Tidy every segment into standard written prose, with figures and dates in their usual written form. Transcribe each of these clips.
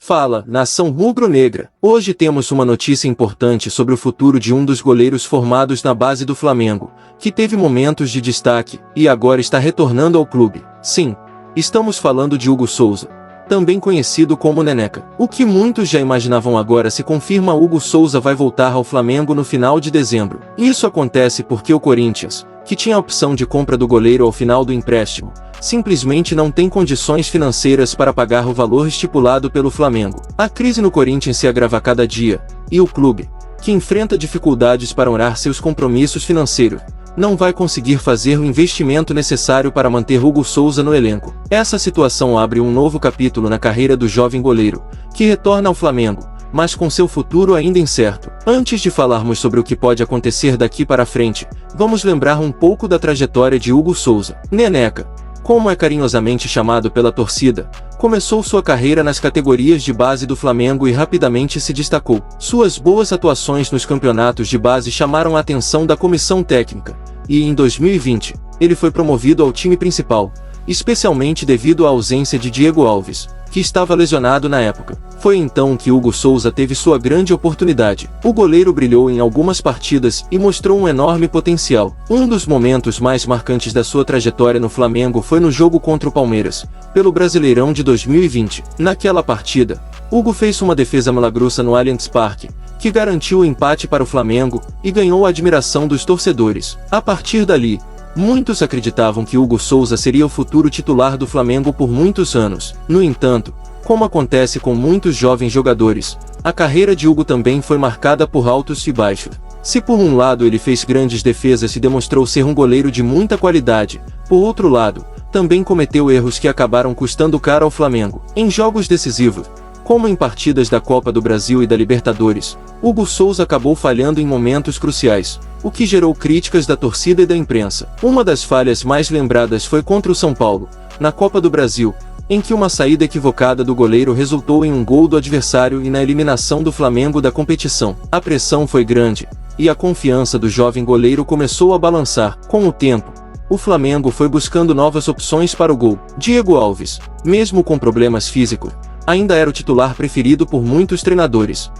Fala, nação rubro-negra! Hoje temos uma notícia importante sobre o futuro de um dos goleiros formados na base do Flamengo, que teve momentos de destaque e agora está retornando ao clube. Sim, estamos falando de Hugo Souza, também conhecido como Neneca. O que muitos já imaginavam agora se confirma: Hugo Souza vai voltar ao Flamengo no final de dezembro. Isso acontece porque o Corinthians, que tinha a opção de compra do goleiro ao final do empréstimo, simplesmente não tem condições financeiras para pagar o valor estipulado pelo Flamengo. A crise no Corinthians se agrava a cada dia, e o clube, que enfrenta dificuldades para honrar seus compromissos financeiros, não vai conseguir fazer o investimento necessário para manter Hugo Souza no elenco. Essa situação abre um novo capítulo na carreira do jovem goleiro, que retorna ao Flamengo, mas com seu futuro ainda incerto. Antes de falarmos sobre o que pode acontecer daqui para frente, vamos lembrar um pouco da trajetória de Hugo Souza. Neneca, como é carinhosamente chamado pela torcida, começou sua carreira nas categorias de base do Flamengo e rapidamente se destacou. Suas boas atuações nos campeonatos de base chamaram a atenção da comissão técnica, e em 2020, ele foi promovido ao time principal, especialmente devido à ausência de Diego Alves, que estava lesionado na época. Foi então que Hugo Souza teve sua grande oportunidade. O goleiro brilhou em algumas partidas e mostrou um enorme potencial. Um dos momentos mais marcantes da sua trajetória no Flamengo foi no jogo contra o Palmeiras, pelo Brasileirão de 2020. Naquela partida, Hugo fez uma defesa milagrosa no Allianz Parque, que garantiu o empate para o Flamengo e ganhou a admiração dos torcedores. A partir dali, muitos acreditavam que Hugo Souza seria o futuro titular do Flamengo por muitos anos. No entanto, como acontece com muitos jovens jogadores, a carreira de Hugo também foi marcada por altos e baixos. Se por um lado ele fez grandes defesas e demonstrou ser um goleiro de muita qualidade, por outro lado, também cometeu erros que acabaram custando caro ao Flamengo. Em jogos decisivos, como em partidas da Copa do Brasil e da Libertadores, Hugo Souza acabou falhando em momentos cruciais, o que gerou críticas da torcida e da imprensa. Uma das falhas mais lembradas foi contra o São Paulo, na Copa do Brasil, em que uma saída equivocada do goleiro resultou em um gol do adversário e na eliminação do Flamengo da competição. A pressão foi grande, e a confiança do jovem goleiro começou a balançar. Com o tempo, o Flamengo foi buscando novas opções para o gol. Diego Alves, mesmo com problemas físicos, ainda era o titular preferido por muitos treinadores.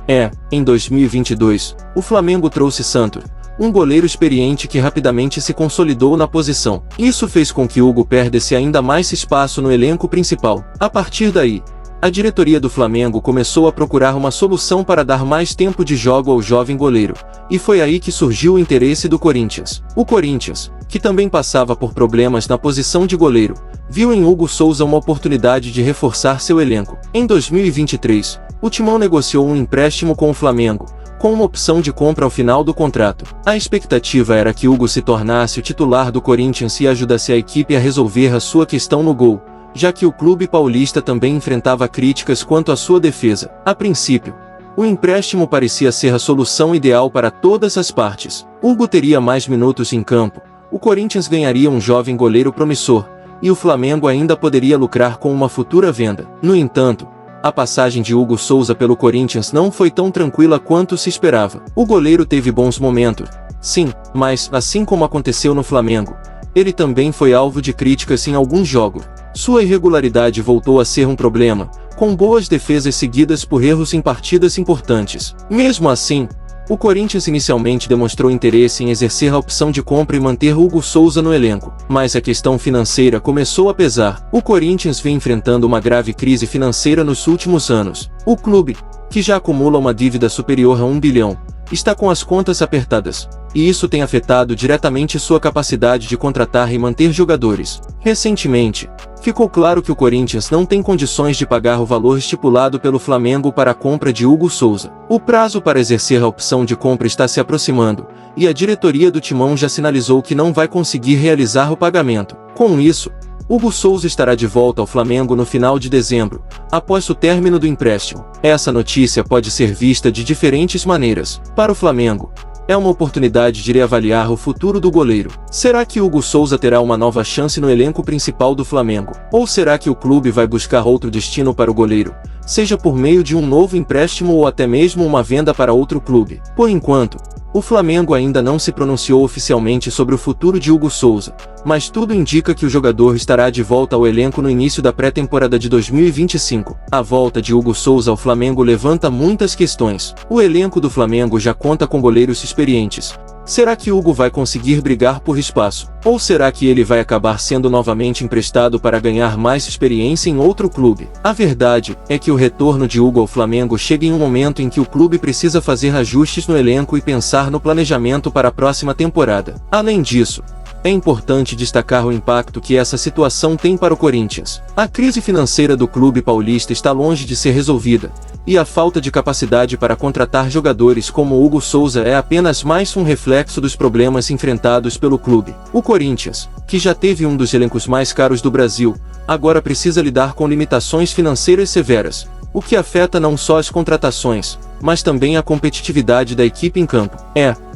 Em 2022, o Flamengo trouxe Santos, um goleiro experiente que rapidamente se consolidou na posição. Isso fez com que Hugo perdesse ainda mais espaço no elenco principal. A partir daí, a diretoria do Flamengo começou a procurar uma solução para dar mais tempo de jogo ao jovem goleiro, e foi aí que surgiu o interesse do Corinthians. O Corinthians, que também passava por problemas na posição de goleiro, viu em Hugo Souza uma oportunidade de reforçar seu elenco. Em 2023, o Timão negociou um empréstimo com o Flamengo, com uma opção de compra ao final do contrato. A expectativa era que Hugo se tornasse o titular do Corinthians e ajudasse a equipe a resolver a sua questão no gol, já que o clube paulista também enfrentava críticas quanto à sua defesa. A princípio, o empréstimo parecia ser a solução ideal para todas as partes. Hugo teria mais minutos em campo, o Corinthians ganharia um jovem goleiro promissor, e o Flamengo ainda poderia lucrar com uma futura venda. No entanto, a passagem de Hugo Souza pelo Corinthians não foi tão tranquila quanto se esperava. O goleiro teve bons momentos, sim, mas, assim como aconteceu no Flamengo, ele também foi alvo de críticas em alguns jogos. Sua irregularidade voltou a ser um problema, com boas defesas seguidas por erros em partidas importantes. Mesmo assim, o Corinthians inicialmente demonstrou interesse em exercer a opção de compra e manter Hugo Souza no elenco, mas a questão financeira começou a pesar. O Corinthians vem enfrentando uma grave crise financeira nos últimos anos. O clube, que já acumula uma dívida superior a 1 bilhão, está com as contas apertadas, e isso tem afetado diretamente sua capacidade de contratar e manter jogadores. Recentemente, ficou claro que o Corinthians não tem condições de pagar o valor estipulado pelo Flamengo para a compra de Hugo Souza. O prazo para exercer a opção de compra está se aproximando, e a diretoria do Timão já sinalizou que não vai conseguir realizar o pagamento. Com isso, Hugo Souza estará de volta ao Flamengo no final de dezembro, após o término do empréstimo. Essa notícia pode ser vista de diferentes maneiras. Para o Flamengo, é uma oportunidade de reavaliar o futuro do goleiro. Será que Hugo Souza terá uma nova chance no elenco principal do Flamengo? Ou será que o clube vai buscar outro destino para o goleiro, seja por meio de um novo empréstimo ou até mesmo uma venda para outro clube? Por enquanto, O Flamengo ainda não se pronunciou oficialmente sobre o futuro de Hugo Souza, mas tudo indica que o jogador estará de volta ao elenco no início da pré-temporada de 2025. A volta de Hugo Souza ao Flamengo levanta muitas questões. O elenco do Flamengo já conta com goleiros experientes. Será que Hugo vai conseguir brigar por espaço? Ou será que ele vai acabar sendo novamente emprestado para ganhar mais experiência em outro clube? A verdade é que o retorno de Hugo ao Flamengo chega em um momento em que o clube precisa fazer ajustes no elenco e pensar no planejamento para a próxima temporada. Além disso, é importante destacar o impacto que essa situação tem para o Corinthians. A crise financeira do clube paulista está longe de ser resolvida, e a falta de capacidade para contratar jogadores como Hugo Souza é apenas mais um reflexo dos problemas enfrentados pelo clube. O Corinthians, que já teve um dos elencos mais caros do Brasil, agora precisa lidar com limitações financeiras severas, o que afeta não só as contratações, mas também a competitividade da equipe em campo.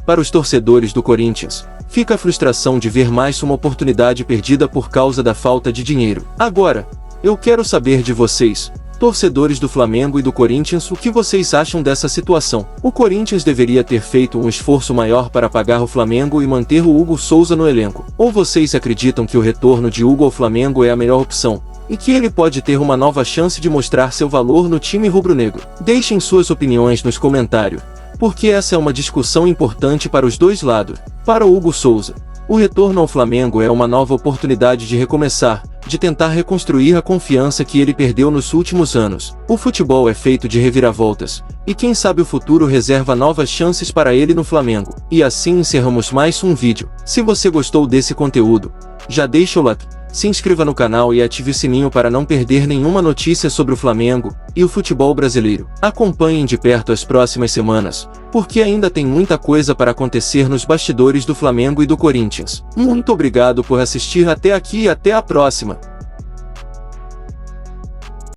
Para os torcedores do Corinthians, fica a frustração de ver mais uma oportunidade perdida por causa da falta de dinheiro. Agora, eu quero saber de vocês, torcedores do Flamengo e do Corinthians, o que vocês acham dessa situação. O Corinthians deveria ter feito um esforço maior para pagar o Flamengo e manter o Hugo Souza no elenco? Ou vocês acreditam que o retorno de Hugo ao Flamengo é a melhor opção, e que ele pode ter uma nova chance de mostrar seu valor no time rubro-negro? Deixem suas opiniões nos comentários, porque essa é uma discussão importante para os dois lados. Para o Hugo Souza, o retorno ao Flamengo é uma nova oportunidade de recomeçar, de tentar reconstruir a confiança que ele perdeu nos últimos anos. O futebol é feito de reviravoltas, e quem sabe o futuro reserva novas chances para ele no Flamengo. E assim encerramos mais um vídeo. Se você gostou desse conteúdo, já deixa o like, se inscreva no canal e ative o sininho para não perder nenhuma notícia sobre o Flamengo e o futebol brasileiro. Acompanhem de perto as próximas semanas, porque ainda tem muita coisa para acontecer nos bastidores do Flamengo e do Corinthians. Muito obrigado por assistir até aqui e até a próxima!